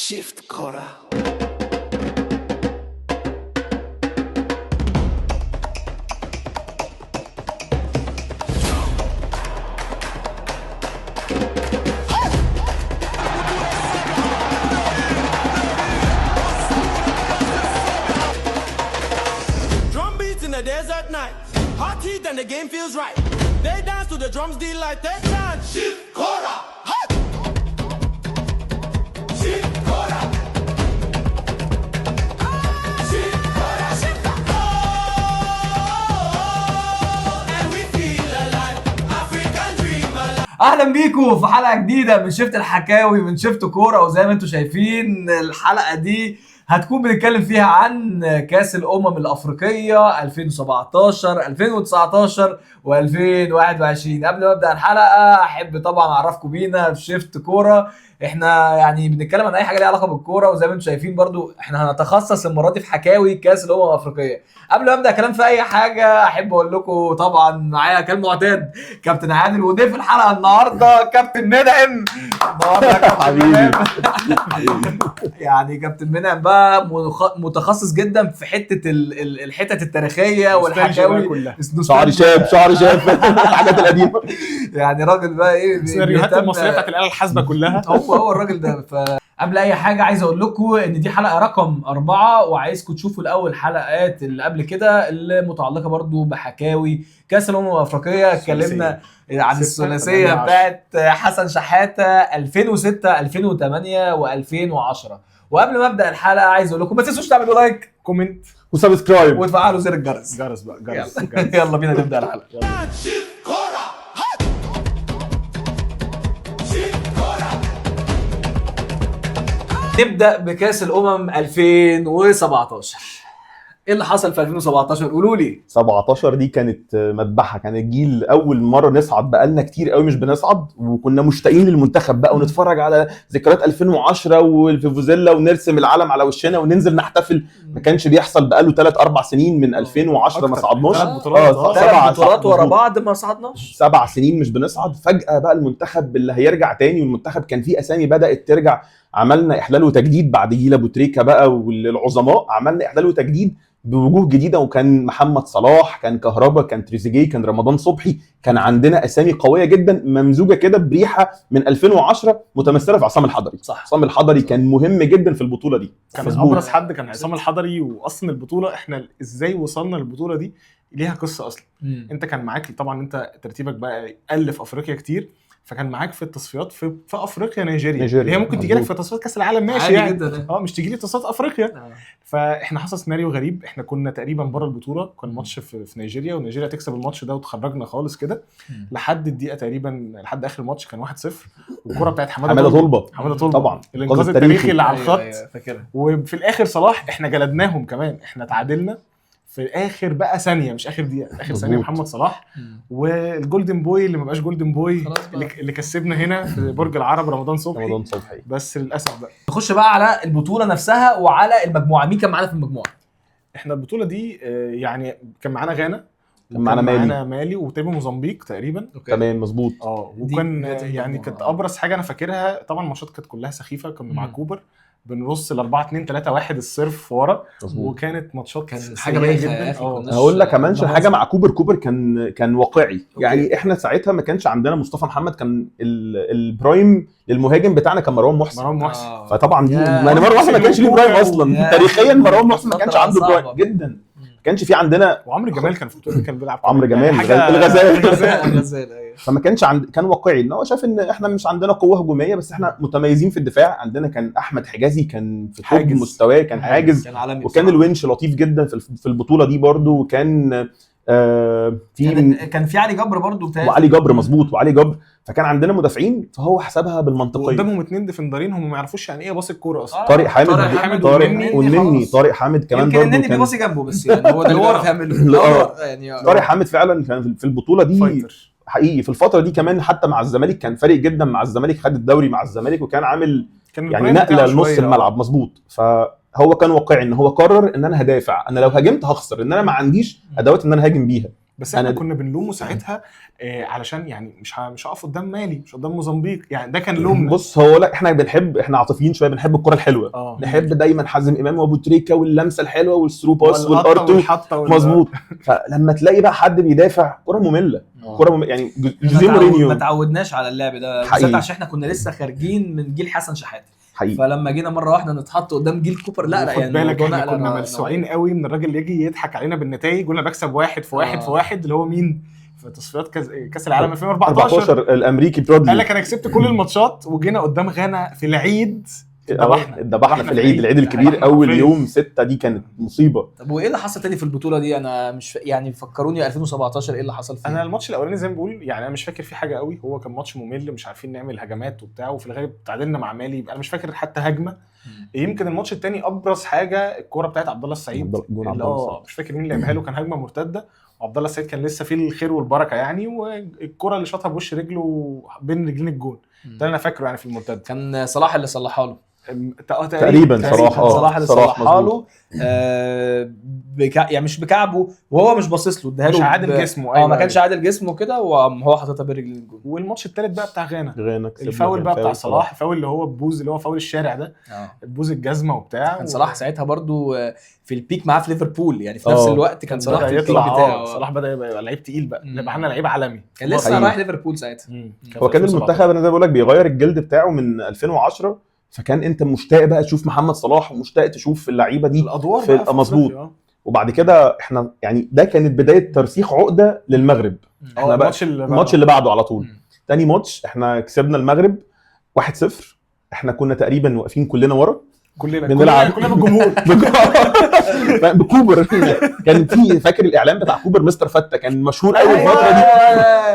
Shift Kora. Drum beats in the desert night, hot heat and the game feels right. They dance to the drums, delight, they chant. Shift Kora. اهلا بيكم في حلقه جديده من شفت الحكاوي من شفت كوره. وزي ما انتم شايفين الحلقه دي هتكون بنتكلم فيها عن كاس الامم الافريقيه 2017 2019 و2021. قبل ما ابدا الحلقه احب طبعا اعرفكم بينا في شفت كوره. احنا يعني بنتكلم عن اي حاجه ليها علاقه بالكوره، وزي ما انتم شايفين برضو احنا هنتخصص المره دي في حكاوي كاس الامم الافريقيه. قبل ما ابدا كلام في اي حاجه احب اقول لكم طبعا معايا كالمعتاد كابتن عادل، وضيف الحلقه النهارده كابتن منعم. النهارده كابتن منعم يعني كابتن منعم بقى متخصص جدا في حته الحتت التاريخيه والحكاوي. شعري شاب الحاجات القديمه يعني راجل بقى ايه السيناريوهات المصريه بتاعت الاله الحاسبه كلها. هو الراجل ده. فقبل اي حاجه عايز اقول لكم ان دي حلقه رقم 4، وعايزكم تشوفوا الاول حلقات اللي قبل كده اللي متعلقه برضو بحكاوي كاس الامم الافريقيه. اتكلمنا عن الثلاثيه بتاعت حسن شحاته 2006 2008 و2010. وقبل ما ابدا الحلقه عايز اقول لكم ما تنسوش تعملوا لايك كومنت وسبسكرايب وتفعلوا زر الجرس. جرس بقى جرس. يلا بينا نبدا الحلقه. نبدا بكاس الامم 2017. ايه اللي حصل في 2017؟ قولوا لي. 17 دي كانت مذبحه، كانت جيل اول مره نصعد، بقالنا كتير قوي مش بنصعد، وكنا مشتاقين للمنتخب بقى ونتفرج على ذكريات 2010 والفيفوزيلا ونرسم العلم على وشنا وننزل نحتفل. ما كانش بيحصل بقاله 3-4 سنين من 2010 ما صعدناش. 3 بطولات ورا بعض ما صعدناش. 7 سنين مش بنصعد. فجأة بقى المنتخب اللي هيرجع تاني، والمنتخب كان فيه اسامي بدأت ترجع. عملنا احلال وتجديد بعد جيل ابو تريكة بقى والعظماء، عملنا احلال وتجديد بوجوه جديده، وكان محمد صلاح، كان كهربا، كان تريزيجيه، كان رمضان صبحي. كان عندنا اسامي قويه جدا ممزوجه كده بريحه من 2010 متمثله في عصام الحضري. صح. عصام الحضري كان مهم جدا في البطوله دي. كان ابرز حد كان عصام الحضري. واصلا البطوله احنا ازاي وصلنا للبطوله دي ليها قصه اصلا. انت كان معاك طبعا، انت ترتيبك بقى الف افريقيا كتير، فكان معاك في التصفيات في افريقيا نيجيريا اللي هي ممكن تيجي لك في تصفيات كاس العالم، ماشي يعني مش تيجي لي تصفيات افريقيا. فاحنا حصل سيناريو غريب، احنا كنا تقريبا بره البطوله، كان ماتش في نيجيريا، ونيجيريا تكسب الماتش ده وتخرجنا خالص كده لحد الدقيقه تقريبا، لحد اخر الماتش كان 1-0. والكره بتاعت حماده طلبه طبعا الانقاذ التاريخي اللي على الخط. وفي الاخر صلاح احنا جلدناهم كمان، احنا تعادلنا في اخر بقى ثانيه، مش اخر دقيقه، اخر ثانيه محمد صلاح. والجولدن بوي اللي ما بقاش جولدن بوي اللي كسبنا هنا في برج العرب رمضان صبحي. بس للاسف بقى نخش بقى على البطوله نفسها وعلى المجموعه. مين كان معانا في المجموعه؟ احنا البطوله دي يعني كان معانا غانا، كان معانا مالي وتقريبا موزمبيق تقريبا. تمام مظبوط. وكان يعني كانت ابرز حاجه انا فاكرها طبعا الماتشات كانت كلها سخيفه. كنا مع كوبر بنرص ال4-2-3-1 الصرف ورا، وكانت ماتشات كان حاجه بايخه جدا. هقول لك كمان حاجه مع كوبر كان واقعي. يعني احنا ساعتها ما كانش عندنا مصطفى محمد، كان البرايم للمهاجم بتاعنا كان مروان محسن. فطبعا دي مروان محسن ما كانش ليه برايم اصلا تاريخيا. مروان محسن ما كانش عنده برايم جدا، ما كانش في عندنا. وعمرو جمال كان في البطوله كان بيلعب، عمرو جمال الغزال. فما كانش كان واقعي ان هو شاف ان احنا مش عندنا قوه هجوميه، بس احنا متميزين في الدفاع. عندنا كان احمد حجازي كان في توب مستواه، كان حاجز، وكان الونش لطيف جدا في البطوله دي برضو. وكان كان في علي جبر برضو وعلي جبر مظبوط، وعلي جبر. فكان عندنا مدافعين، فهو حسبها بالمنطقيه. قدامهم 2 ديفندرين هم ما يعرفوش يعني ايه باص الكوره اصلا. طارق حامد طارق حامد كمان برضو كان بيباصي جنبه، بس يعني هو ده اللي بيعرف يعمله. يعني طارق حامد فعلا كان في البطوله دي فايتر حقيقي. في الفتره دي كمان حتى مع الزمالك كان فارق جدا مع الزمالك، خد الدوري مع الزمالك، وكان عامل يعني نقله لنص الملعب مظبوط. فهو كان واقعي ان هو قرر ان انا هدافع، انا لو هاجمت هخسر، ان انا ما عنديش ادوات ان انا هاجم بيها. بس احنا أنا كنا بنلومه ساعتها علشان يعني مش هقف قدام مالي، مش قدام موزمبيق، يعني ده كان لومنا. بص هو لا احنا احنا عاطفيين شويه، بنحب الكره الحلوه، نحب دايما حازم امام وابو تريكه واللمسه الحلوه والثرو باس والارتو مظبوط. فلما تلاقي بقى حد بيدافع كره ممله، يعني جوزيه مورينيو ما تعودناش على اللعب ده بالذات عشان احنا كنا لسه خارجين من جيل حسن شحاته حقيقي. فلما جينا مره واحده نتحط قدام جيل كوبر لا يعني بالك احنا كنا ملسوعين قوي من الراجل اللي يجي يضحك علينا بالنتائج، قلنا بكسب 1 في 1 في 1 اللي هو مين في تصفيات كاس العالم 2014 الامريكي برودلي. قال لك انا كسبت كل الماتشات، وجينا قدام غانا في العيد اتذبحنا في العيد الكبير اول يوم 6 دي كانت مصيبه. طب وايه اللي حصل تاني في البطوله دي؟ انا مش يعني فكروني 2017 ايه اللي حصل فيه؟ انا الماتش الاولاني زي ما بقول يعني انا مش فاكر فيه حاجه قوي، هو كان ماتش ممل مش عارفين نعمل هجمات وبتاع، وفي الغالب تعادلنا مع مالي، انا مش فاكر حتى هجمه. يمكن الماتش الثاني ابرز حاجه الكوره بتاعت عبد الله السعيد، مش فاكر مين اللي لعبها له، كان هجمه مرتده وعبد الله السعيد كان لسه فيه الخير والبركه يعني، والكره اللي شاطها بوش رجله بين رجلين الجون ده انا فاكره يعني في المرتد. كان صلاح اللي صلحها له تقريبا صلاح اللي صلحها له يعني مش بكعبه وهو مش باصص له، اداها له مش عادل جسمه ما كانش عادل جسمه كده وهو حاططها برجل الجون. والماتش الثالث بقى بتاع غانا الفاول بقى بتاع صلاح، الفاول اللي هو بوز اللي هو فاول الشارع ده بوز الجزمه وبتاع. كان صلاح ساعتها برضو في البيك معاه في ليفربول يعني في نفس الوقت كان صلاح في البيك بتاعه. صلاح بدا يبقى لعيب تقيل بقى، نبقى احنا لعيب عالمي، كان لسه رايح ليفربول ساعتها. هو كان المنتخب انا زي ما بقول لك بيغير الجلد بتاعه من 2010، فكان انت مشتاق بقى تشوف محمد صلاح ومشتاق تشوف اللعيبه دي الادوار في مظبوط. وبعد كده احنا يعني ده كانت بدايه ترسيخ عقده للمغرب. احنا بقى الماتش اللي بعده على طول تاني ماتش احنا كسبنا المغرب 1-0. احنا كنا تقريبا واقفين كلنا ورا كلنا بالجمهور بكوبر. كان في فاكر الاعلان بتاع كوبر مستر فته كان مشهور قوي الفتره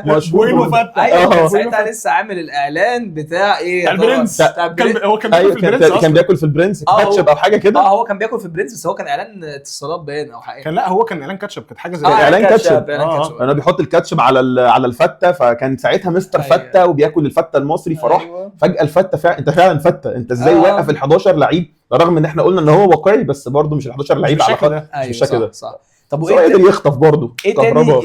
دي، مشهور فته. ايوه ساعتها لسه عامل الاعلان بتاع ايه البرنس، هو كان بياكل في البرنس كان بياكل في البرنس كاتشب او حاجه كده. هو كان بياكل في البرنس بس هو كان اعلان اتصالات باين او حاجه. كان لا هو كان اعلان كاتشب، كانت حاجه زي اعلان كاتشب. انا بيحط الكاتشب على الفته، فكان ساعتها مستر فته وبياكل الفته المصري فراح فجاه الفته انت فعلا فته، انت ازاي واقف ال11 لعيب رغم ان احنا قلنا ان هو واقعي بس برضه مش ال11 لعيب على خط مش بالشكل ده. صح. طب وايه قدر يخطف برضه ايه تاني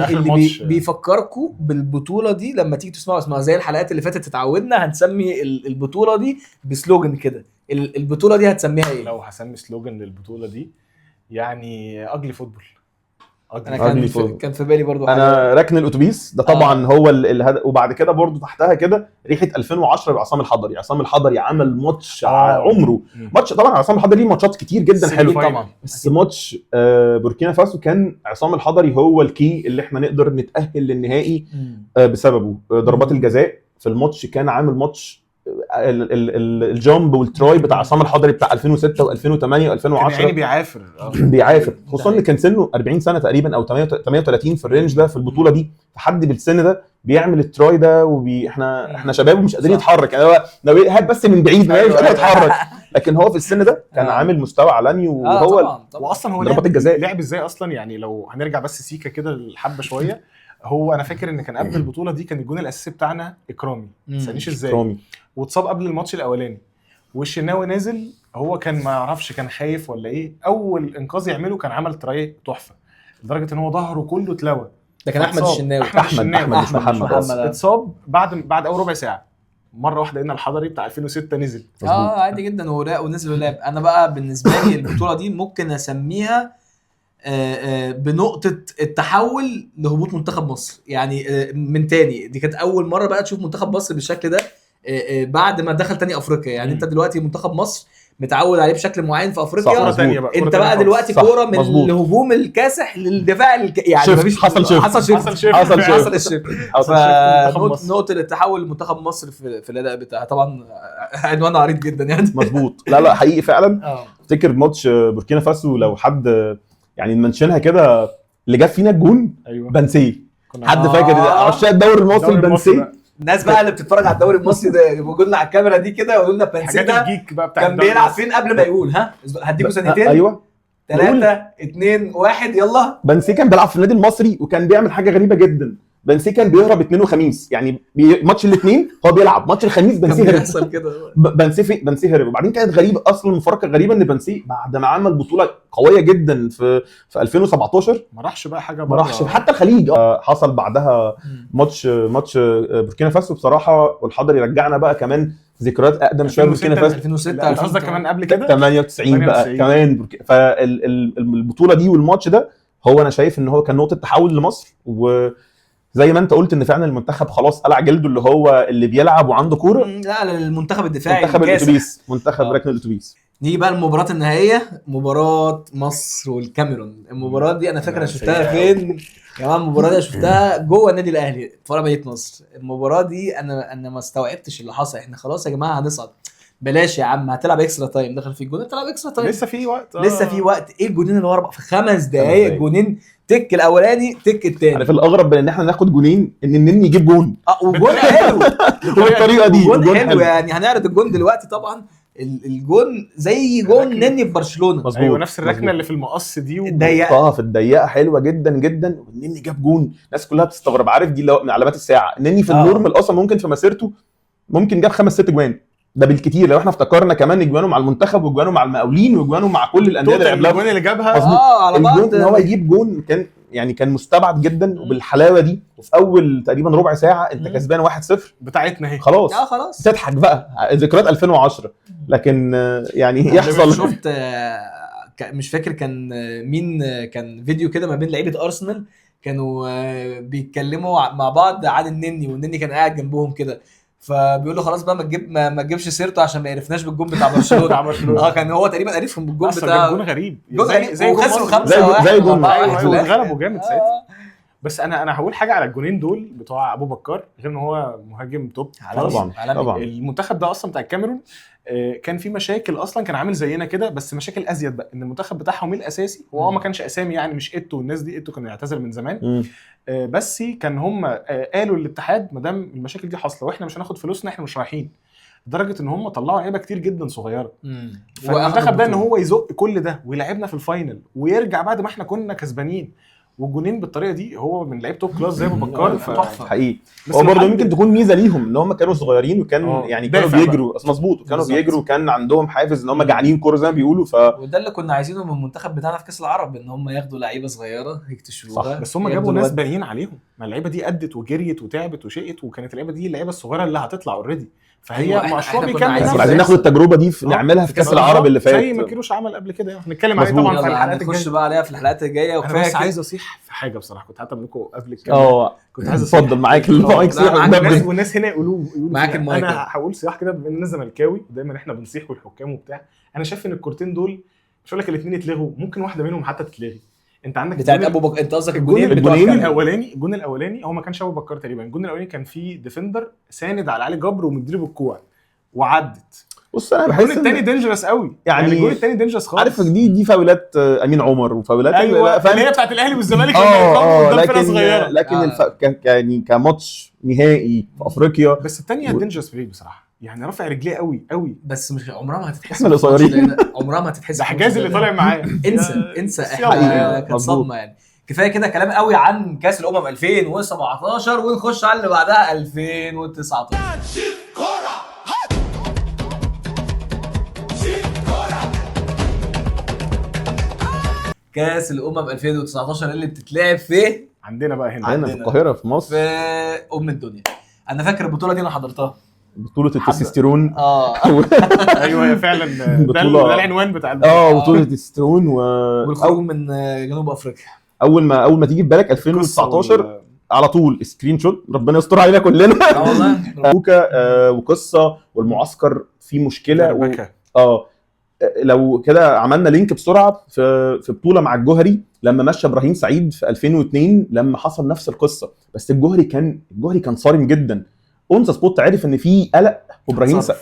اللي بيفكركم بالبطوله دي لما تيجي تسمعوا زي الحلقات اللي فاتت اتعودنا هنسمي البطوله دي بسلوجن كده، البطوله دي هتسميها ايه؟ لو هسمي سلوجن للبطوله دي يعني اجلي فوتبول. انا كان في بالي برضو انا ركن الاتوبيس ده طبعا هو وبعد كده برضو تحتها كده ريحه 2010 بعصام الحضري. عصام الحضري عمل ماتش عمره ماتش. طبعا عصام الحضري ليه ماتشات كتير جدا حلوه طبعا، بس ماتش بوركينا فاسو كان عصام الحضري هو الكي اللي احنا نقدر نتاهل للنهائي بسببه. ضربات الجزاء في الماتش كان عامل ماتش الجامب والتراي بتاع عصام الحضري بتاع 2006 و2008 و2010 يعني بيعافر خصوصا ان كان سنه 40 سنه تقريبا او 38 في الرينج ده في البطوله دي. حد بالسن ده بيعمل التراي ده احنا شباب ومش قادرين نتحرك يعني هو هات بس من بعيد ما مش قادر يتحرك، لكن هو في السن ده كان عامل مستوى عالمي. وهو طبعًا. واصلا هو ضربات الجزاء لعب ازاي اصلا يعني لو هنرجع بس سيكه كده الحبه شويه. هو انا فاكر ان كان قبل البطوله دي كان الجون الاساسي بتاعنا اكرامي ما تسالنيش ازاي واتصاب قبل الماتش الاولاني والشناوي نازل. هو كان ما يعرفش كان خايف ولا ايه، اول انقاذ يعمله كان عمل تراي تحفه لدرجه ان هو ظهره كله اتلوى. ده كان احمد الشناوي مش محمد اتصاب بعد اول ربع ساعه مره واحده ان الحضري بتاع 2006 نزل. عادي جدا ونزل ولعب. انا بقى بالنسبه لي البطوله دي ممكن اسميها بنقطه التحول لهبوط منتخب مصر يعني من تاني. دي كانت اول مره بقى تشوف منتخب مصر بالشكل ده بعد ما دخل تاني افريقيا يعني. انت دلوقتي منتخب مصر متعود عليه بشكل معين في افريقيا انت بقى دلوقتي كوره من الهجوم الكاسح للدفاع يعني مفيش حصل شيف نقطه التحول لمنتخب مصر في الاداء بتاعها طبعا عنوان عريض جدا يعني. مظبوط. لا حقيقي فعلا. افتكر ماتش بوركينا فاسو لو حد يعني نمنشنها كده اللي جاب فينا الجون بنسيه. حد فاكر عشاق الدوري المصري بنسيه؟ الناس بقى اللي بتتفرج على الدوري المصري ده يقولوا لنا على الكاميرا دي كده يقولوا لنا بنسيه ده كان بيلعب فين قبل ما يقول هديكوا ثانيتين. ايوه 3 2 1 يلا. بنسيه كان بيلعب في النادي المصري وكان بيعمل حاجه غريبه جدا. بنسي كان بيهرب اثنين وخميس، يعني ماتش الاثنين هو بيلعب، ماتش الخميس بنسي هرب. بيحصل كده. بنسي هرب. وبعدين كانت غريبه اصلا، مفارقه غريبه ان بنسي بعد ما عمل بطوله قويه جدا في 2017 ما راحش بقى حاجه ما راحش حتى الخليج. حصل بعدها ماتش بوركينا فاسو بصراحه، والحضري رجعنا بقى كمان ذكريات اقدم شويه. بوركينا فاسو 2006 قصدك كمان قبل كده 98 بقى كمان. فالبطوله دي والماتش ده هو انا شايف ان هو كان نقطه تحول لمصر. وزي ما انت قلت ان فعلا المنتخب خلاص قلع جلده، اللي هو اللي بيلعب وعنده كوره. لا المنتخب الدفاعي، منتخب الاتوبيس، منتخب ركن الاتوبيس. نيجي بقى المباراة النهائية، مباراة مصر والكاميرون. المباراة دي انا فاكر انا شفتها فين يا جماعه. المباراة دي شفتها جوه النادي الاهلي في مدينة نصر. المباراة دي انا ما استوعبتش اللي حصل. احنا خلاص يا جماعة هنصعد، بلاش يا عم هتلعب اكسترا تايم، دخل في الجون هتلعب اكسترا تايم، لسه في وقت لسه في وقت. ايه الجونين اللي ورا في 5 دقايق؟ جونين، تك الاولاني تك الثاني. عارف الاغرب من ان احنا ناخد جونين ان النني يجيب جون وجون حلو بالطريقه دي. جون حلو يعني. هنعرض الجون دلوقتي طبعا. الجون زي جون نني في برشلونه. ايوه نفس الركنه اللي في المقص دي الضيقه في الضيقه حلوه جدا جدا. والنني جاب جون، الناس كلها بتستغرب. عارف دي من علامات الساعه. النني في النورمال اصلا ممكن في مسيرته ممكن جاب 5-6 جوان، ده بالكتير لو احنا افتكرنا كمان اجوانه مع المنتخب واجوانه مع المقاولين واجوانه مع كل الانديه اللي لعبها. الجوان اللي جابها على بعض. الجون ان هو يجيب جون كان مستبعد جدا وبالحلاوه دي. وفي اول تقريبا ربع ساعه انت كسبان 1-0 بتاعتنا اهي. خلاص تضحك بقى ذكريات 2010. لكن يعني يحصل. شفت مش فاكر كان مين، كان فيديو كده ما بين لعيبه ارسنال كانوا بيتكلموا مع بعض عن النني، والنني كان قاعد جنبهم كده، فبيقول له خلاص بقى ما تجيبش سيرته عشان ما يعرفناش بالجون بتاع برشلونه. كان هو تقريبا عارفهم بالجون بتاع جون غريب زي وخسروا 5-1 زي جون غلبوا جامد ساعتها. بس انا هقول حاجه على الجونين دول بتوع ابو بكر، غير ان هو مهاجم توب طبعا. المنتخب ده اصلا بتاع الكاميرون كان في مشاكل اصلا، كان عامل زينا كده بس مشاكل ازيد بقى. ان المنتخب بتاعهم الاساسي هو ما كانش اسامي يعني، مش ايتو والناس دي، ايتو كان يعتزل من زمان. بس كان هم قالوا للاتحاد ما دام المشاكل دي حاصله واحنا مش هناخد فلوسنا احنا مش رايحين، لدرجه ان هم طلعوا لعيبه كتير جدا صغيره. فالمنتخب ده ان هو يزق كل ده ويلعبنا في الفاينل ويرجع بعد ما احنا كنا كسبانين والجونين بالطريقه دي، هو من لعيب توب كلاس زي ابو بكر. حقيقي هو برضه ممكن تكون ميزه ليهم ان هم كانوا صغيرين وكان يعني كانوا بيجروا مظبوط، وكانوا بيجروا وكان عندهم حافز ان هم جعانين كوره زي ما بيقولوا. وده اللي كنا عايزينه من المنتخب بتاعنا في كاس العرب، ان هم ياخدوا لعيبه صغيره يكتشفوها. بس هم جابوا ناس باينين عليهم، ما اللعيبه دي ادت وجريت وتعبت وشقت، وكانت اللعيبه دي اللعيبه الصغيره اللي هتطلع اوريدي. فهي مشروع بيكمل. عايزين ناخد التجربه دي نعملها في كاس العرب اللي فات زي ما كيروش عمل قبل كده. هنتكلم عليه طبعا في الحلقات الجايه، نخش بقى عليها في الحلقات الجايه. وكفايه بس عايز اصيح في حاجه بصراحه، كنت هتعمل لكم قبل الكلام. كنت عايز اتفضل معاك المايك. والناس هنا يقولوا معاك المايك. انا هقول صياح كده بما اننا زملكاوي ودايما احنا بنصيح والحكام وبتاع. انا شايف ان الكورتين دول مش هقول لك الاثنين يتلغوا، ممكن واحده منهم حتى تتلغي. انت عندك بتاعت ابو بكر، انت قصدك الجون الاولاني. الجون الاولاني هو ما كانش ابو بكر تقريبا. الجون الاولاني كان فيه ديفندر ساند على علي جبر ومديله بالكوع وعدت. بص انا بحس الجون الثاني دينجرس قوي يعني الجون الثاني دينجرس خالص. عارف دي فاولات امين عمر وفاولات اللي هي بتاعت الاهلي والزمالك لكن يعني كماتش نهائي في افريقيا. بس الثانيه دينجرس فريق بصراحه، يعني رافع رجليه قوي قوي. بس مش عمرها ما هتتحسب. احنا القصيرين عمرها ما هتتحسب. ده حجاز اللي طالع معايا. انسى احنا كانت صدمه يعني. كفايه كده كلام قوي عن كاس الامم 2017 ونخش على اللي بعدها 2019. كاس الامم 2019 اللي بتتلعب في عندنا بقى هنا في القاهره في مصر في الدنيا. انا فاكر البطوله دي انا حضرتها، بطوله التستوستيرون. ايوه هي فعلا ده العنوان بتاع بطوله التستوستيرون والخروج من جنوب افريقيا. اول ما تيجي في بالك 2019 على طول سكرين شوت، ربنا يستر علينا كلنا. والله وقصه والمعسكر فيه مشكله لو كده عملنا لينك بسرعه في بطوله مع الجوهري لما مشى ابراهيم سعيد في 2002 لما حصل نفس القصه. بس الجوهري كان صارم جدا. اونزا سبوت عرف ان في قلق وابراهيم سعيد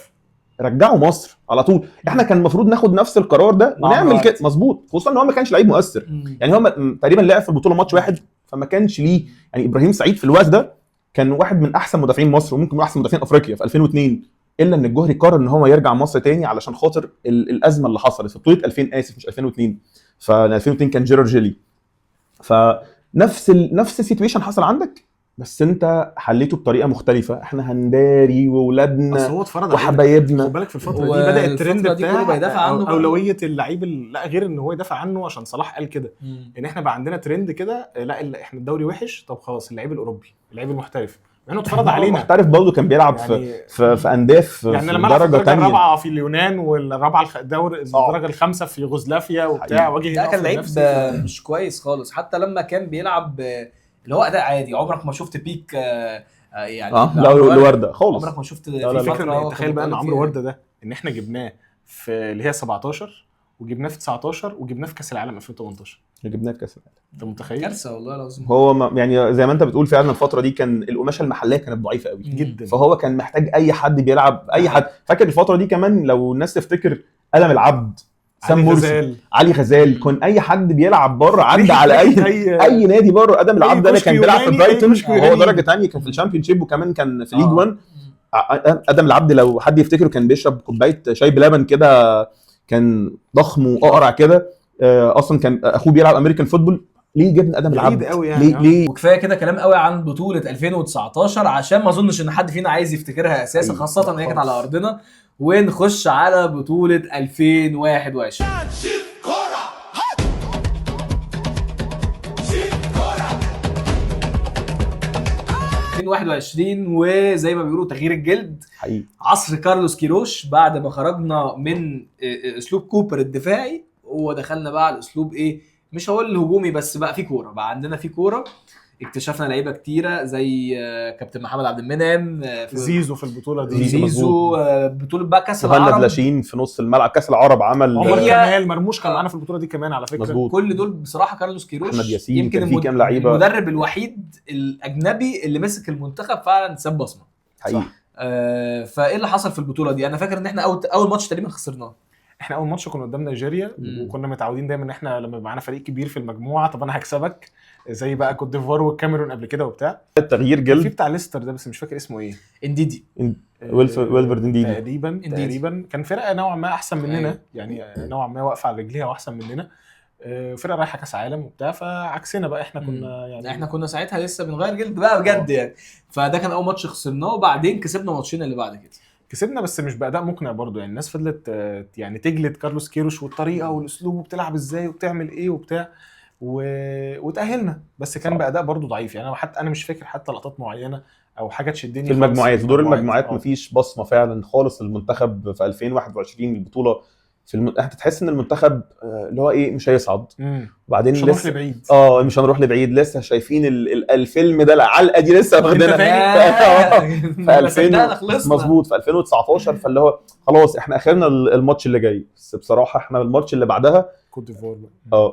رجعه مصر على طول. احنا كان المفروض ناخد نفس القرار ده ونعمل كده مظبوط، خصوصا ان هو ما كانش لعيب مؤثر. يعني هو تقريبا لعب في البطوله ماتش واحد، فما كانش ليه يعني. ابراهيم سعيد في الوقت ده كان واحد من احسن مدافعين مصر وممكن من احسن مدافعين افريقيا في 2002. الا ان الجوهري قرر ان هو يرجع مصر تاني علشان خاطر الازمه اللي حصلت في بطوله 2000 مش 2002. ف 2002 كان جيرار جيلي. فنفس السيتويشن حصل عندك بس انت حليته بطريقه مختلفه، احنا هنداري اصل واولادنا هو اتفرض علينا. وحبايبنا. خد بالك في الفتره دي بدا الترند والفترة دي كله بتاع بيدافع عنه بقى. اولويه اللعيب لا غير ان هو يدافع عنه عشان صلاح قال كده ان احنا بقى عندنا ترند كده، لا احنا الدوري وحش، طب خلاص اللعيب الاوروبي، اللعيب المحترف، مع انه اتفرض علينا. محترف برضه كان بيلعب يعني في انديه في يعني لما العب في درجه الدرجه ثانيه. الرابعه في اليونان والرابعه الدرجه الخامسه في يوغوسلافيا وبتاع، حقيقي. واجه ده هنا كان في لعيب نفسي. مش كويس خالص، حتى لما كان بيلعب اللي هو اداء عادي. عمرك ما شفت بيك يعني لا الورده خالص. عمرك ما شفت لا، لا. في الفكره فتره ان تخيل بقى ان كان عمرو ورده ده ان احنا جبناه في اللي هي 17 وجبناه في 19 وجبناه في كاس العالم 2018. جبناه في كاس العالم. انت متخيل؟ كارثه والله العظيم. هو يعني زي ما انت بتقول فعلا الفتره دي كان القماشه المحليه كانت ضعيفه قوي جدا. فهو كان محتاج اي حد بيلعب، اي حد. فاكر الفتره دي كمان لو الناس تفتكر قلم العبد، سام مرسي، علي غزال، كان اي حد بيلعب بره عدى على اي نادي بره. ادم العبد ده كان بيلعب في برايتون وهو درجه ثانيه، كان في الشامبيونشيب وكمان كان في ليج 1. ادم العبد لو حد يفتكره كان بيشرب كوبايه شاي بلبن كده، كان ضخم واقرع كده. اصلا كان اخوه بيلعب امريكان فوتبول. ليه جبنا ادم العبد يعني؟ ليه؟ وكفايه كده كلام قوي عن بطوله 2019 عشان ما اظنش ان حد فينا عايز يفتكرها اساسا، خاصه ان هي كانت على ارضنا. ونخش على بطوله 2021. 2021 وزي ما بيقولوا تغيير الجلد حقيقي. عصر كارلوس كيروش بعد ما خرجنا من اسلوب كوبر الدفاعي ودخلنا بقى على الاسلوب ايه، مش هقول الهجومي بس بقى في كوره، بقى عندنا في كوره. اكتشفنا لعيبه كتيره زي كابتن محمد عبد المنعم، زيزو في البطوله دي، زيزو بطوله بقى كاس العرب، العرب، لاشين في نص الملعب كاس العرب، عمل عمر كمال، مرموش كان معانا في البطوله دي كمان على فكره. مزبوط. كل دول بصراحه كارلوس كيروش احمد ياسين، يمكن كان في كام لعيبه. المدرب الوحيد الاجنبي اللي مسك المنتخب فعلا ساب بصمه حقيقي. فايه اللي حصل في البطوله دي؟ انا فاكر ان احنا اول ماتش تقريبا خسرناه. احنا اول ماتش كنا قدام نيجيريا وكنا متعودين دايما ان احنا لما يبقى معانا فريق كبير في المجموعه طب انا هكسبك، زي بقى كوت ديفوار والكاميرون قبل كده وبتاع. التغيير في جلد بتاع ليستر ده بس مش فاكر اسمه ايه. انديدي ويلفرد انديدي تقريبا كان فرقه نوعا ما احسن مننا، يعني نوعا ما واقفه على رجليها واحسن مننا. فرقه رايحه كاس عالم وبتاع، فعكسنا بقى احنا كنا يعني احنا كنا ساعتها لسه بنغير جلد بقى بجد يعني. فده كان اول ماتش خسرناه، وبعدين كسبنا ماتشين اللي بعد كده. كسبنا بس مش بأداء مقنع برضو، يعني الناس فضلت يعني تجلد كارلوس كيروش والطريقه والاسلوب وبتلعب ازاي وبتعمل ايه وبتاع وتأهلنا، بس كان بأداء برضو ضعيف. يعني انا مش فاكر حتى لقطات معينه او حاجه تشدني في المجموعات. في دور المجموعات مفيش بصمه فعلا خالص. المنتخب في 2021 البطوله انت تحس ان المنتخب اللي هو ايه مش هيصعد، وبعدين مش هنروح لبعيد. مش هنروح لبعيد. لسه شايفين الفيلم ده، العلقه دي لسه واخدينها في 2000 مظبوط في 2019. فاللي هو خلاص احنا اخرنا الماتش اللي جاي. بس بصراحه احنا الماتش اللي بعدها كوت ديفوار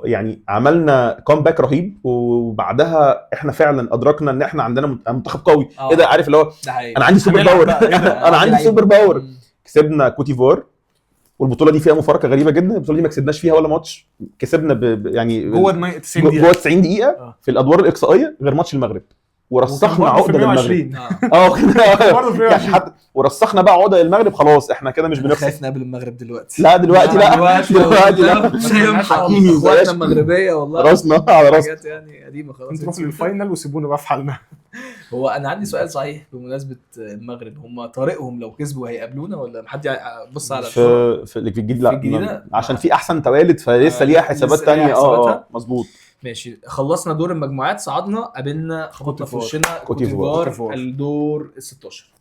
يعني عملنا كومباك رهيب، وبعدها احنا فعلا ادركنا ان احنا عندنا منتخب قوي. ايه ده؟ عارف اللي هو انا عندي سوبر باور انا عندي سوبر باور. كسبنا كوت ديفوار، والبطوله دي فيها مفارقه غريبه جدا. البطوله دي ما كسبناش فيها ولا ماتش، كسبنا يعني جوه 90 دقيقه في الادوار الاقصائيه غير ماتش المغرب، ورسخنا عقده للمغرب. ورسخنا بقى عقده للمغرب. خلاص احنا كده مش بنخسر. خايف نقابل المغرب دلوقتي. لا دلوقتي لا حكيمي واخواتنا المغربيه والله راسنا على راسنا يعني قديمه خلاص. انتوا تروحوا للفاينل وسيبونا بقى في حالنا. هو انا عندي سؤال صحيح بمناسبه المغرب، هم طريقهم لو كسبوا هيقابلونا ولا حد يبص على في الجديد؟ لا عشان في احسن توالد فلسه ليها حسابات تانية. مظبوط. ماشي، خلصنا دور المجموعات، صعدنا، قابلنا خبطنا في وشنا كوت ديفوار الدور ال 16.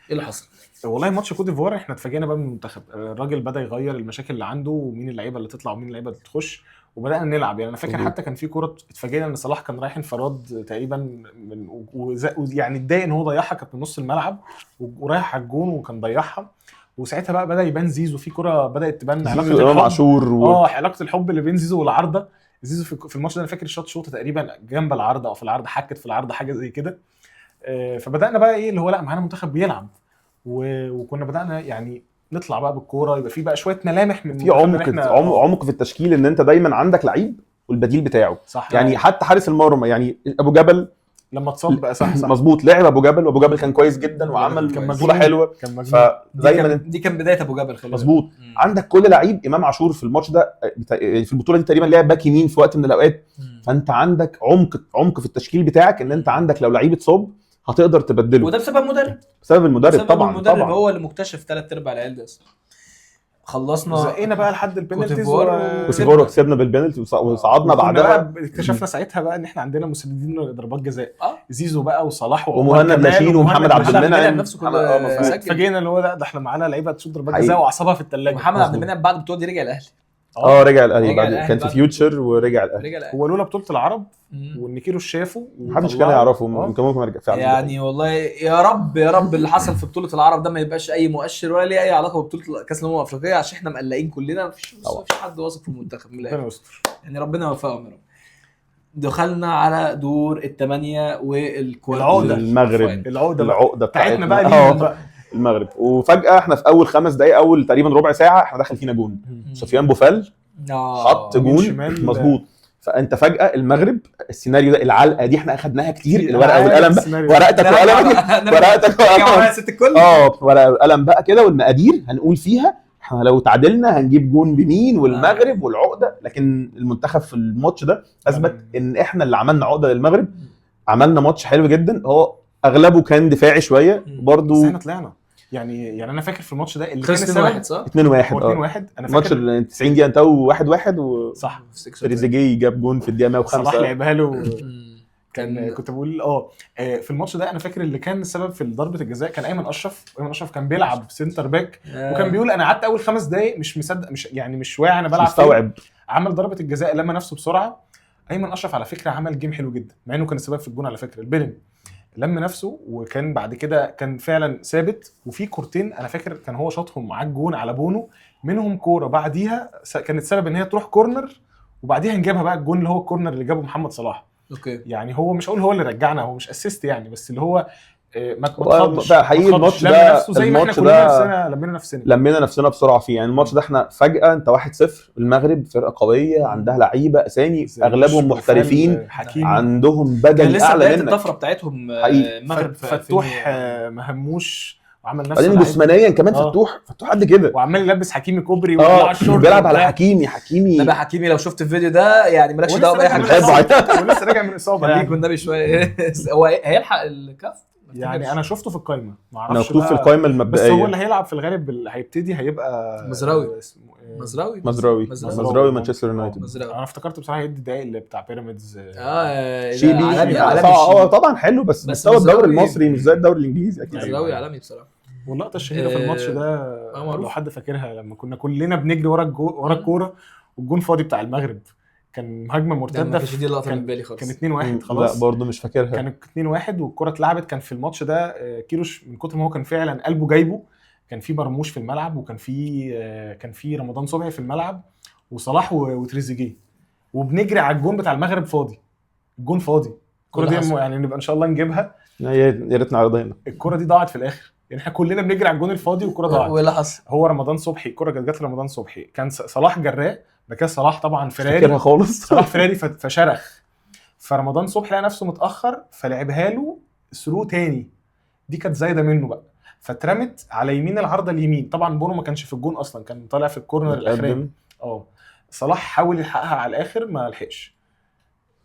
ايه اللي حصل؟ والله ماتش كوت ديفوار احنا اتفاجئنا بقى من المنتخب. الراجل بدا يغير المشاكل اللي عنده ومين اللعيبه اللي تطلع ومين اللعيبه اللي تخش، وبدانا نلعب. يعني انا فاكر حتى كان في كوره اتفاجئنا ان صلاح كان رايح انفراد تقريبا يعني اتضايق ان هو ضيعها، كانت من نص الملعب ورايح على الجون وكان ضيعها. وساعتها بقى بدا يبان زيزو في كوره بدات تبان علاقه الحب عاشور علاقه الحب اللي بين زيزو والعارضه. زيزو في الماتش ده انا فاكر شوطه تقريبا جنب العارضه او في العارضه، حكت في العارضه حاجه زي كده. فبدانا بقى ايه اللي هو لا معانا منتخب بيلعب، وكنا بدانا يعني نطلع بقى بالكوره، يبقى في بقى شويه ملامح من في عمق في التشكيل، ان انت دايما عندك لعيب والبديل بتاعه. صح. يعني حتى حارس المرمى يعني ابو جبل لما اتصاب بقى صح مظبوط، لعب ابو جبل، وابو جبل كان كويس جدا وعمل بطوله حلوه، كان مجنون. فدايما دي كان بدايه ابو جبل، خلي مظبوط. عندك كل لعيب، امام عاشور في الماتش ده في البطوله دي تقريبا لعب باك يمين في وقت من الاوقات، فانت عندك عمق في التشكيل بتاعك، ان انت عندك لو لعيب اتصاب هتقدر تبدله، وده بسبب مدرب، بسبب المدرب طبعا. المدرب هو اللي مكتشف 3/4 العيال ده. خلصنا زقينا بقى لحد البينالتيز كوتيفوار كسبنا بالبينالتي وصعدنا بعدها. اكتشفنا ساعتها بقى ان احنا عندنا مسددين ضربات جزاء، زيزو بقى وصلاح ومهند لاشين ومحمد عبد المنعم نفسه كله. فجينا اللي هو لا ده احنا معانا لعيبه تشوط ضربات جزاء واعصابها في الثلاجه. محمد عبد المنعم بعد البطوله دي رجع الاهلي. رجع الاهلي بعد، كان في فيوتشر ورجع الاهلي. هو لولا بطوله العرب وان كيروش شافه محدش كان يعرفه، ممكن ما يرجع فعلا. يعني والله يا رب يا رب اللي حصل في بطوله العرب ده ما يبقاش اي مؤشر ولا ليه اي علاقه ببطوله كاس الامم الافريقيه، عشان احنا مقلقين كلنا، مفيش حد واثق في المنتخب من ربنا يستر، يعني ربنا يوفقهم يا رب. دخلنا على دور الثمانيه العقده، المغرب، العقده بتاعتنا بقى المغرب. وفجاه احنا في اول 5 دقائق، اول تقريبا ربع ساعه احنا دخل فينا جون. سفيان بوفال حط جون مظبوط. فانت فجاه المغرب، السيناريو ده، العلقه دي احنا اخدناها كتير، الورقه والقلم بقى، ورقتك وقلمك ست الكل، ورقه والقلم بقى كده، والمقادير هنقول فيها احنا لو تعادلنا هنجيب جون بمين، والمغرب والعقده. لكن المنتخب في الماتش ده اثبت ان احنا اللي عملنا عقده للمغرب. عملنا ماتش حلو جدا، هو اغلبه كان دفاعي شويه برضو، بس احنا طلعنا يعني انا فاكر في الماتش ده اللي كان 2-1 صح؟ 2-1 انا فاكر الماتش 90 دقيقه انتهوا 1-1 صح. تريزيجيه جاب جون في الدقيقه 105، صلاح لعبها له. كنت بقول في الماتش ده انا فاكر اللي كان السبب في ضربه الجزاء كان ايمن اشرف كان بيلعب سنتر باك، وكان بيقول انا قعدت اول 5 دقايق مش مصدق، مش واعي انا بلعب مستوعب. عمل ضربه الجزاء لما نفسه بسرعه. ايمن اشرف على فكره عمل جيم حلو جدا، مع انه كان السبب في الجون على فكره. البيلن لم نفسه وكان بعد كده كان فعلا ثابت. وفي كورتين انا فاكر كان هو شاطهم معاه الجون على بونو، منهم كوره بعديها كانت سبب ان هي تروح كورنر، وبعديها نجيبها بقى الجون اللي هو الكورنر اللي جابه محمد صلاح. اوكي، يعني هو مش هقول هو اللي رجعنا، هو مش اسيست يعني، بس اللي هو ما تخضش حقيقي. الماتش ده زي ما احنا كلنا لمينا نفسنا بسرعه فيه. يعني الماتش ده احنا فجاه انت 1-0، المغرب فرقه قويه عندها لعيبه اسامي اغلبهم محترفين، عندهم بدل اعلى منك. لسه الطفره بتاعتهم المغرب فتوح ما هموش وعمل نفسه بعدين جسمانيا كمان فتوح قد كده، وعمال يلبس حكيمي كوبري ويطلع الشورت، بيلعب على حكيمي ده حكيمي. لو شفت الفيديو ده يعني مالكش دعوه باي حاجه، ولسه راجع من اصابه يعني والنبي شويه. هو هيلحق الكاف يعني، انا شفته في القائمه، ما اعرفش مكتوب في القائمه المبدئيه، بس هو اللي هيلعب في الغالب هيبتدي هيبقى مزراوي مانشستر يونايتد. انا افتكرت بصراحه يدي الدقايق اللي بتاع بيراميدز شيبي طبعا حلو، بس مستوى الدوري المصري مش زي الدوري الانجليزي اكيد. مزراوي عالمي بصراحه. واللقطه الشهيره في الماتش ده لو حد فاكرها، لما كنا كلنا بنجري ورا الكوره والجون فاضي بتاع المغرب، كان هجمه مرتده، مش دي اللقطه من بالي خالص، كان 2-1 خلاص. لا برضه مش فاكرها، كانت 2-1 والكره اتلعبت. كان في الماتش ده كيروش من كتر ما هو كان فعلا قلبه جايبه، كان في مرموش في الملعب، وكان في رمضان صبحي في الملعب، وصلاح وتريزيجيه، وبنجري على الجون بتاع المغرب فاضي، الجون فاضي. الكره دي يعني نبقى ان شاء الله نجيبها، يا ريتنا عرضينا. الكره دي ضاعت في الاخر، يعني احنا كلنا بنجري على الجون الفاضي والكره ضاعت. وايه اللي حصل؟ هو رمضان صبحي الكره جت لرمضان صبحي، كان صلاح جراء، بكده صلاح طبعا فراري فاكرها خالص، صلاح فراري فشرخ، فرمضان صبحي لقى نفسه متاخر فلعبها له ثرو تاني، دي كانت زايده منه بقى، فاترمت على يمين العارضه اليمين. طبعا بونو ما كانش في الجون اصلا، كان طالع في الكورنر الاخراني. صلاح حاول يلحقها على الاخر ما لحقش.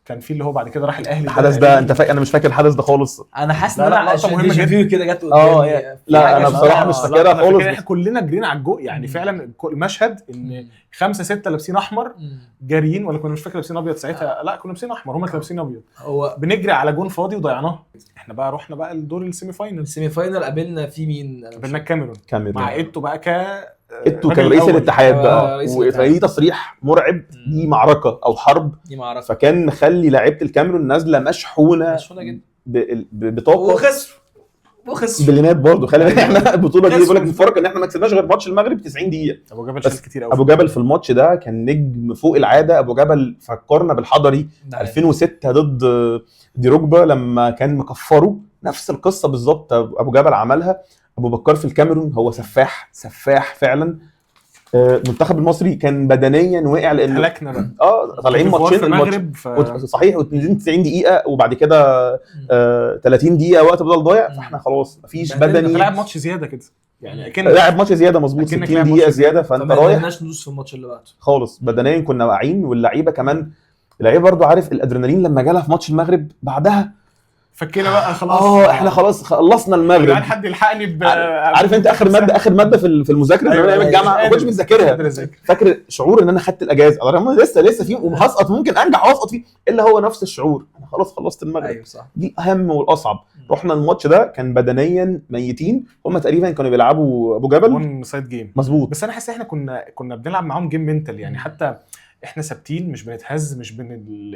كان في اللي هو بعد كده راح الاهلي. الحدث ده انت انا مش فاكر الحدث ده خالص. انا حاسس ان انا مهمه جدا كده جت قدامي. لا انا بصراحه مش فاكرها خالص. احنا كلنا جرينا على الجو يعني فعلا المشهد ان 5-6 لابسين احمر جاريين، ولا كنا مش فاكر لابسين ابيض ساعتها، لا كنا لابسين احمر، هم كانوا لابسين ابيض، هو بنجري على جون فاضي وضيعناه. احنا بقى رحنا بقى الدور السيمي فاينل، قابلنا في مين؟ قابلنا الكاميرون مع ايتو بقى ايتو كان رئيس الاتحاد بقى، وفي تصريح مرعب، دي معركه او حرب، فكان مخلي لاعيبه الكاميرون نازله مشحونه جدا بطاقه، وخسر بلينات برضه. خلي بالك احنا البطوله دي بيقول لك الفرق ان احنا ما كسبناش غير ماتش المغرب 90 دقيقه. ابو جبل شال كتير قوي. ابو جبل في الماتش ده كان نجم فوق العاده. ابو جبل فكرنا بالحضري 2006 ضد ديروجبا لما كان مكفره، نفس القصه بالظبط ابو جبل عملها. ابو بكر في الكاميرون هو سفاح فعلا، المنتخب المصري كان بدنيا واقع لان هلكنا بقى طالعين ماتشين في المغرب صحيح، و90 دقيقه وبعد كده 30 دقيقه وقت بدل ضايع، فاحنا خلاص مفيش بدني. لعب ماتش زياده كده يعني اكن لاعب ماتش زياده مظبوط، 60 دقيقه زياده، فانت رايح ما ندوس في الماتش اللي بعده خالص. بدنيا كنا واقعين، واللعيبه كمان اللعيبه برضو عارف الادرينالين لما جالها في ماتش المغرب بعدها فكينا بقى خلاص. احنا خلاص خلصنا المغرب. يعني حد يلحقني عارف انت اخر ماده في المذاكره زمان ايام الجامعه ما كنتش بتذاكرها، فاكر شعور ان انا خدت الاجازه لسه فيه وهسقط، ممكن انجح واسقط فيه، الا هو نفس الشعور انا خلاص خلصت المغرب. ايوه صح، دي اهم والاصعب. رحنا الماتش ده كان بدنيا ميتين، هم تقريبا كانوا بيلعبوا ابو جبل وان سايد جيم مظبوط، بس انا حاسس احنا كنا بنلعب معاهم جيم منتال يعني، حتى احنا ثابتين مش بنتهز، مش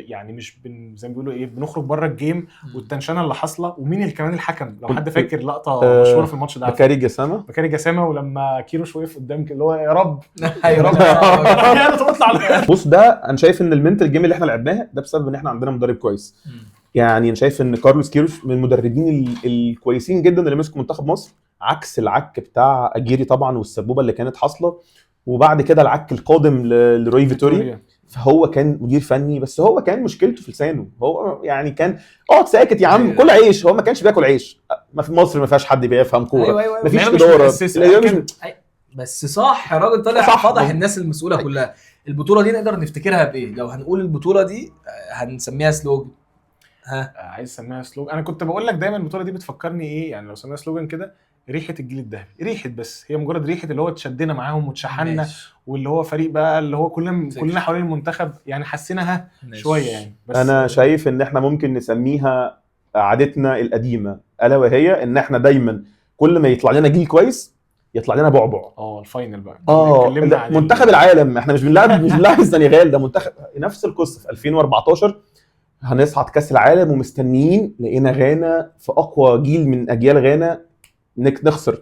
يعني مش زي ما بيقولوا ايه بنخرج بره الجيم والتنشنه اللي حاصله. ومين كمان الحكم لو حد فاكر لقطه مشهوره في الماتش ده، بكاري جسامه ولما كيروش وقف قدام اللي هو يا رب يا رب يعني تطلع. بص ده انا شايف ان المنتال جيم اللي احنا لعبناها ده بسبب ان احنا عندنا مدرب كويس. يعني انا شايف ان كارلوس كيروش من المدربين الكويسين جدا اللي مسكوا منتخب مصر، عكس العك بتاع اجيري طبعا والسبوبه اللي كانت حاصله، وبعد كده العك القادم لروي فيتوريا. فهو كان مدير فني، بس هو كان مشكلته في لسانه، هو يعني كان اقعد ساكت يا عم كل عيش، هو ما كانش بياكل عيش. ما في مصر ما فيهاش حد بيفهم كوره، أيوة. مفيش اداره بس صح الراجل طالع فضح الناس المسؤوله كلها. البطوله دي نقدر نفتكرها بايه؟ لو هنقول البطوله دي هنسميها سلوجن، عايز اسميها سلوجن. انا كنت بقول لك دايما البطوله دي بتفكرني ايه يعني، لو سميها سلوجن كده ريحه الجيل الذهبي، ريحه بس هي مجرد ريحه اللي هو اتشدنا معاهم واتشحنا، واللي هو فريق بقى اللي هو كلنا حوالين المنتخب يعني حسيناها شويه يعني. بس انا شايف ان احنا ممكن نسميها عادتنا القديمه، الا وهي ان احنا دايما كل ما يطلع لنا جيل كويس يطلع لنا بعبع. الفاينل بقى منتخب العالم، احنا مش بنلعب السنغال، ده منتخب نفس القصه. في 2014 هنصعد كاس العالم ومستنيين، لقينا غانا في اقوى جيل من اجيال غانا نخسر.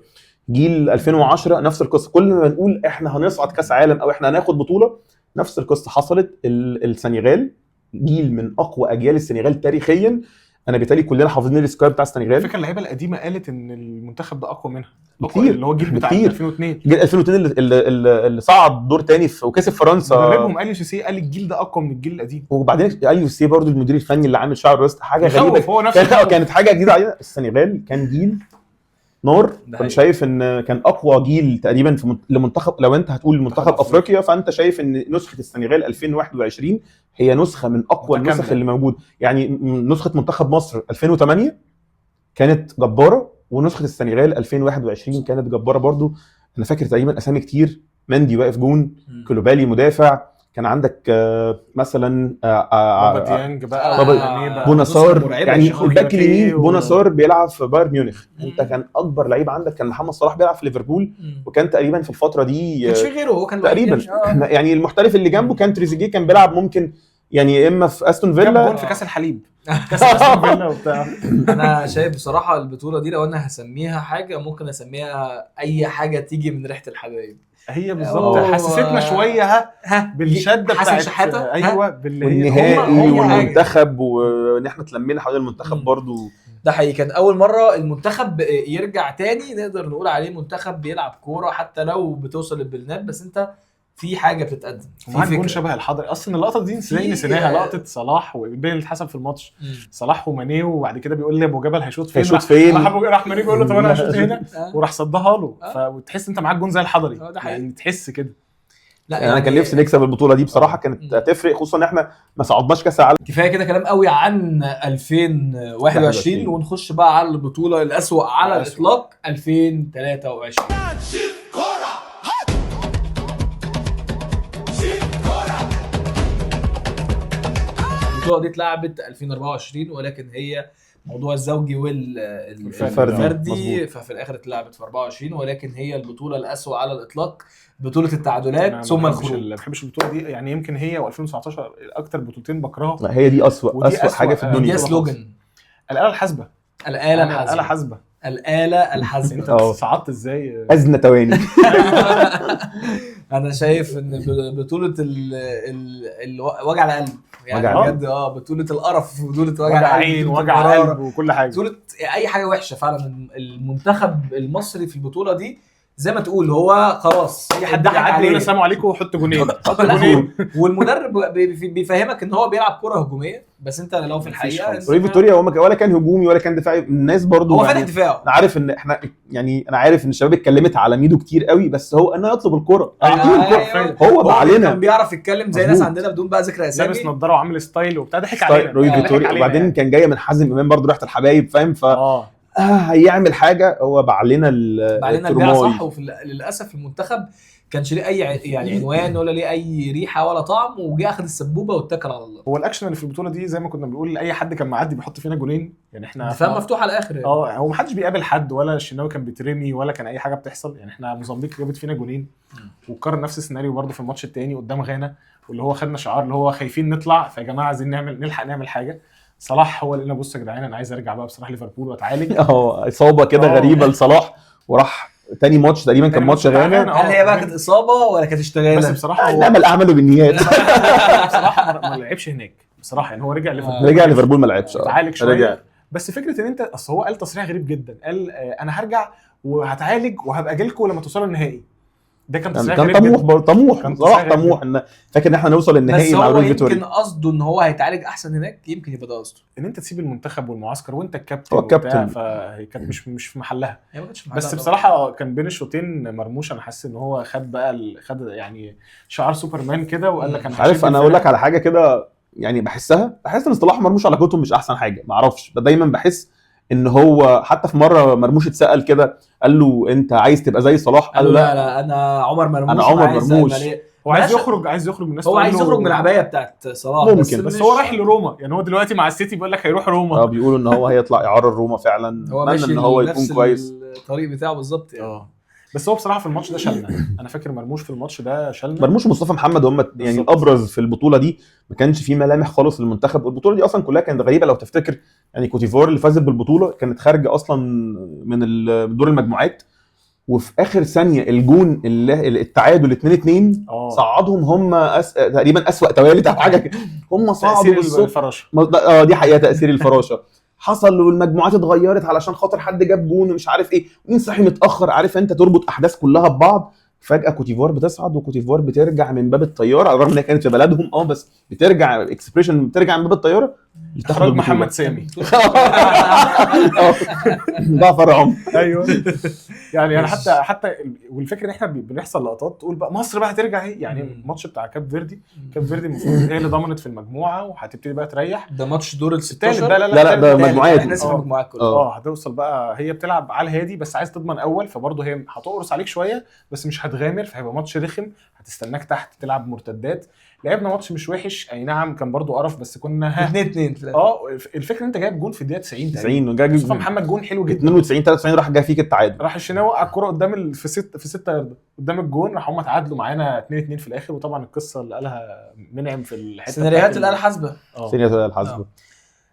جيل 2010 نفس القصه، كل ما نقول احنا هنصعد كاس عالم او احنا هناخد بطوله نفس القصه حصلت. السنغال جيل من اقوى اجيال السنغال تاريخيا، انا بالتالي كلنا حافظين السكواد بتاع السنغال. فكره اللعيبه القديمه قالت ان المنتخب ده اقوى منها كتير، اللي هو الجيل بتاع 2002 اللي صعد دور تاني وكسب فرنسا. مدربهم اليو سي قال الجيل ده اقوى من الجيل القديم، وبعدين اليو سي برضو المدير الفني اللي عامل شعر راست حاجه غريبه، كانت حاجه جديده علينا. السنغال كان جيل نار. انا شايف ان كان اقوى جيل تقريبا في لمنتخب، لو انت هتقول منتخب افريقيا فانت شايف ان نسخه السنغال 2021 هي نسخه من اقوى النسخ اللي موجود. يعني نسخه منتخب مصر 2008 كانت جباره، ونسخه السنغال 2021 كانت جباره برضو. انا فاكر تقريبا اسامي كتير، مندي واقف جون، كلوبالي مدافع، كان عندك مثلا بابا ديانج بقى، بوناسار، يعني الباك اليمين بوناسار بيلعب في بايرن ميونخ. انت كان اكبر لعيب عندك كان محمد صلاح بيلعب في ليفربول، وكان تقريبا في الفتره دي كانش في غيره، هو كان تقريبا يعني المحترف اللي جنبه كان تريزيجيه، كان بيلعب ممكن يعني اما في استون فيلا جون في كاس الحليب كاس استون فيلا وبتاع. انا شايف بصراحه البطوله دي لو انا هسميها حاجه ممكن اسميها اي حاجه تيجي من ريحه الحبايب. هي بالظبط حسستنا شويه بالشده بتاعت ايوه والنهائي والمنتخب، وان احنا اتلمينا حوالين المنتخب برضو. ده حقيقي كان اول مره المنتخب يرجع تاني نقدر نقول عليه منتخب بيلعب كوره، حتى لو بتوصل للبلنات بس انت في حاجه بتتقدم. في جون شبه الحضري اصلا، اللقطه دي نسيناها، لقطه صلاح وبين اللي اتحسب في الماتش، صلاح وماني، وبعد كده بيقول لي ابو جبل هيشوط فين راح ماني بيقول له طب انا هشوط هنا وراح صدها له، فتحس انت معاك جون زي الحضري يعني تحس كده. لا يعني انا كان نفسي نكسب البطوله دي بصراحه، كانت هتفرق، خصوصا ان احنا ما صعدناش كاس العالم. كفايه كده كلام قوي عن 2021 ونخش بقى على البطوله الاسوأ على الاطلاق 2023. البطوله دي اتلعبت 2024 ولكن هي موضوع الزوجي والفردي، ففي الاخر اتلعبت في 24 ولكن هي البطوله الاسوأ على الاطلاق، بطوله التعادلات ثم الخروج. ما بحبش البطوله دي يعني، يمكن هي و2019 اكتر بطولتين بكرهها. لا هي دي اسوأ حاجه في الدنيا. دي سلوجن الآلة الحاسبة. الآلة الحاسبة. انت صعدت ازاي؟ أزنة تواني. انا شايف ان بطولة وجع القلب يعني بجد، بطولة القرف، بطولة وجع العين، وجع القلب، وكل حاجة، بطولة اي حاجة وحشة فعلا. المنتخب المصري في البطولة دي زي ما تقول هو خلاص في حد ضحك علينا عليه السلام عليكم وحط جونين والمدرب بيفهمك ان هو بيلعب كره هجوميه، بس انت لو في الحقيقه روي فيتوريا ولا كان هجومي ولا كان دفاعي. الناس برضو هو فاتح يعني دفاعه. انا عارف ان احنا يعني انا عارف ان الشباب اتكلمت على ميدو كتير قوي، بس هو انه يطلب الكره هو بقى علينا كان بيعرف يتكلم زي ناس عندنا بدون بقى ذكر اسامي، لابس نظاره وعامل ستايل وبتاع، ضحك علينا روي فيتوريا. وبعدين كان جايه من حازم امام برضو ريحه الحبايب فاهم، ف هيعمل حاجه هو بعلنا البيعه صح. للاسف المنتخب كانش ليه اي يعني عنوان ولا ليه اي ريحه ولا طعم، وجه اخذ السبوبه واتكل على الله. هو الاكشن اللي في البطوله دي زي ما كنا بنقول اي حد كان معدي بيحط فينا جولين، يعني احنا دفاع مفتوح على الاخر يعني. هو ما حدش بيقابل حد، ولا الشناوي كان بيترمي ولا كان اي حاجه بتحصل، يعني احنا موزمبيق جابت فينا جولين وكرر نفس السيناريو برده في الماتش الثاني قدام غانا، واللي هو خدنا شعار اللي هو خايفين نطلع، فيا جماعه عايزين نلحق نعمل حاجه. صلاح هو اللي قلنا بصوا يا جدعان انا عايز ارجع بقى بصراحه ليفربول واتعالج. اصابه كده غريبه لصلاح، وراح تاني ماتش تقريبا كان ماتش غانا. هل هي بقى كانت اصابه ولا كانت اشتغاله؟ بس بصراحه هو عمل اعماله بالنيات. بصراحه ما لعبش هناك بصراحه، يعني هو رجع ليفربول ما لعبش اتعالج شويه. بس فكره ان انت اصل هو قال تصريح غريب جدا، قال انا هرجع وهتعالج وهبقى اجي لكم لما توصلوا النهائي. ده كان تصريح غريب جدا. طموح صراحه طموح ان فاكر ان احنا نوصل للنهائي مع روي فيتوريا. يمكن قصده ان هو هيتعالج احسن هناك، يمكن يبقى ده قصده ان انت تسيب المنتخب والمعسكر وانت الكابتن. هو الكابتن فهي كانت مش في محلها. بس بس بصراحه كان بين الشوطين مرموش انا حاسس ان هو خد بقى خد يعني شعار سوبرمان كده، وقال لك انا عارف. انا اقول لك على حاجه كده يعني بحس ان اصطلاح مرموش علاقتهم مش احسن حاجه، ما اعرفش دايما بحس ان هو حتى في مره مرموش اتسال كده قال له انت عايز تبقى زي صلاح؟ قال له لا انا عمر مرموش. هو عايز يخرج من الناس، هو عايز يخرج من العبايه بتاعت صلاح ممكن، بس هو رايح لروما، يعني هو دلوقتي مع السيتي بيقول لك هيروح روما. بيقولوا ان هو هيطلع اعاره لروما فعلا. اتمنى ان هو يكون كويس الطريق بتاعه بالظبط يعني. بس هو بصراحه في الماتش ده شلنا. انا فاكر مرموش في الماتش ده شلنا. مرموش ومصطفى محمد هم يعني الابرز في البطوله دي، ما كانش في ملامح خالص للمنتخب. البطوله دي اصلا كلها كانت غريبه لو تفتكر، يعني كوتيفوار اللي فازت بالبطوله كانت خارجه اصلا من دور المجموعات، وفي اخر ثانيه الجون التعادل 2-2 صعدهم هم تقريبا اسوأ توالت او حاجه. هم صعدوا بالفراشه. دي حقيقه تاثير الفراشه حصل، والمجموعات اتغيرت علشان خاطر حد جاب جون ومش عارف ايه، مين صحي متاخر. عارف انت تربط احداث كلها ببعض. فجاه كوتيفوار بتصعد وكوتيفوار بترجع من باب الطياره، على الرغم ان هي كانت في بلدهم بس بترجع اكسبريشن بترجع من باب الطياره. اخراج محمد سامي ضعفر عمر. ايوه يعني انا حتى والفكره ان احنا بنحصل لقطات تقول بقى مصر بقى هترجع اهي، يعني الماتش بتاع كاب فيردي المفروض هي اللي ضمنت في المجموعه وهتبتدي بقى تريح. ده ماتش دور ال 16 لا ده مجموعات الناس في المجموعات كلها. هتوصل بقى، هي بتلعب على الهادي بس عايز تضمن اول، فبرضه هي هتقرص عليك شويه بس مش هتغامر، فهيبقى ماتش رخم هتستناك تحت تلعب مرتدات. لعبنا ماتش مش وحش اي نعم، كان برضو قرف بس كنا 2-2 الفكره انت جايب جون في الدقيقه 90 وجايب مصطفى محمد جون حلو جدا 92 93 راح جاي فيك التعادل، راح الشناوي وقع الكوره قدام في 6 يارده قدام الجون، راح هم تعادلوا معانا 2-2 في الاخر. وطبعا القصه اللي قالها منعم في الحته سيناريوهات الآلة الحاسبه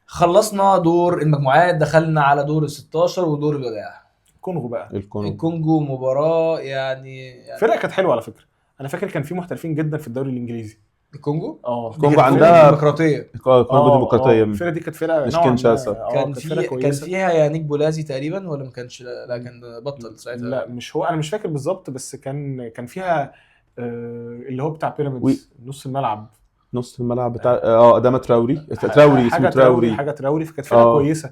خلصنا دور المجموعات، دخلنا على دور ال 16 ودور الوداع. الكونغو بقى الكونغو مباراه يعني فرقه كانت حلوه على فكره. انا فاكر كان في محترفين جدا في الدوري الانجليزي. الكونغو عندها ديمقراطيه. الفرقه دي كانت فرقه مش كينشاسا. كان فيها يانيك بولازي تقريبا ولا ما كانش؟ لا كان بطل ساعتها. لا مش هو، انا مش فاكر بالظبط، بس كان فيها اللي هو بتاع بيراميدز نص الملعب بتاع ادامه تراوري اسمه تراوري فكانت فرقه كويسه.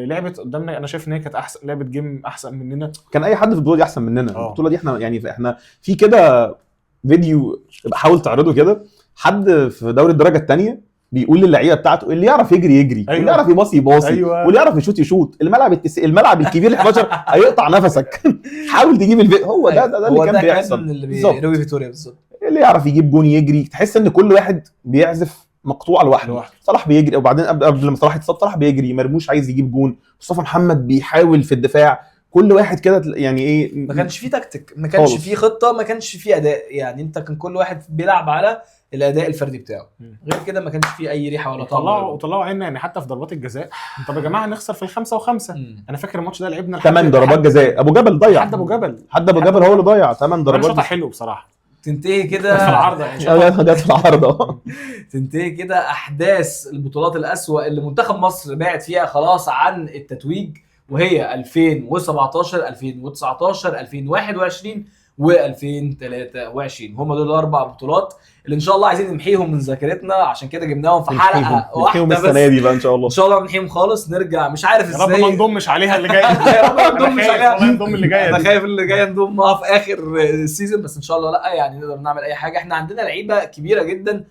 لعبت قدامنا. انا شايف ان هي كانت احسن، لعبت جيم احسن مننا. كان اي حد في البطوله دي احسن مننا. البطوله دي احنا في كده فيديو حاول تعرضه كده، حد في دوري الدرجه الثانيه بيقول للعيبه بتاعته اللي يعرف يجري واللي يعرف يباصي واللي يعرف يشوط. الملعب الكبير ال 11 هيقطع نفسك. حاول تجيب هو ده اللي كان بيحصل. روي فيتوريا بالظبط، اللي يعرف يجيب جون يجري. تحس ان كل واحد بيعزف مقطوع لوحده. صلاح بيجري، وبعدين قبل ما صلاح يتصاب صلاح بيجري، مرموش عايز يجيب جون، مصطفى محمد بيحاول في الدفاع. كل واحد كده يعني ايه، ما كانش فيه تكتيك، ما كانش فيه خطه، ما كانش فيه اداء. يعني انت كان كل واحد بيلعب على الاداء الفردي بتاعه، غير كده ما كانش فيه اي ريحه ولا طعم. وطلعوا عنا يعني حتى في ضربات الجزاء. طب يا جماعه نخسر في ال5 و5. انا فاكر الماتش ده لعبنا 8 ضربات جزاء. ابو جبل ضيع، حد ابو جبل هو اللي ضيع 8 ضربات. شوطه حلو بصراحه، تنتهي كده في العارضه جت في العارضه. تنتهي كده احداث البطولات الاسوأ اللي منتخب مصر بعد فيها خلاص عن التتويج، وهي 2017 2019 2021 و2023. هم دول الاربع بطولات اللي ان شاء الله عايزين نمحيهم من ذاكرتنا، عشان كده جبناهم في حلقه واحده بس السنه دي بقى ان شاء الله. ان شاء الله نمحيهم خالص، نرجع مش عارف يا رب ازاي. ما نضمش عليها اللي جايه يا رب ما نضمش عليها. والله نضم اللي جايه انا دي. خايف اللي جايه نضمها في اخر السيزون، بس ان شاء الله لا، يعني نقدر نعمل اي حاجه. احنا عندنا لعيبه كبيره جدا،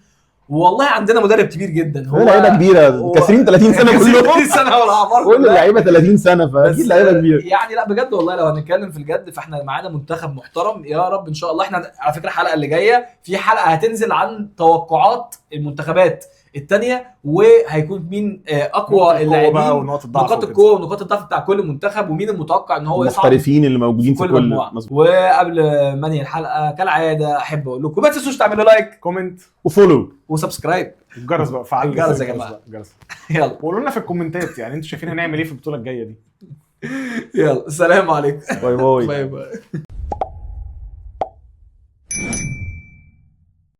والله عندنا مدرب كبير جدا. هو لعيبه كبيره كاسرين 30 سنه كلهم 30 سنه والاعمار كل اللعيبه 30 سنه، فاكيد لعيبه كبيره. يعني لا بجد والله لو هنتكلم في الجد فاحنا معانا منتخب محترم يا رب ان شاء الله. احنا على فكره الحلقه اللي جايه في حلقه هتنزل عن توقعات المنتخبات الثانيه، وهيكون مين اقوى اللاعبين ونقاط القوه ونقاط الضعف بتاع كل منتخب، ومين المتوقع ان هو يصعد، المحترفين اللي موجودين في كل وقبل ما انهي الحلقه كالعاده احب اقول لكم ما تنسوش تعملوا لايك كومنت وفولو وسبسكرايب الجرس بقى، فعل الجرس يا جماعه. يلا قولوا لنا في الكومنتات يعني انتوا شايفين هنعمل ايه في البطوله الجايه دي. يلا السلام عليكم. باي باي. باي باي.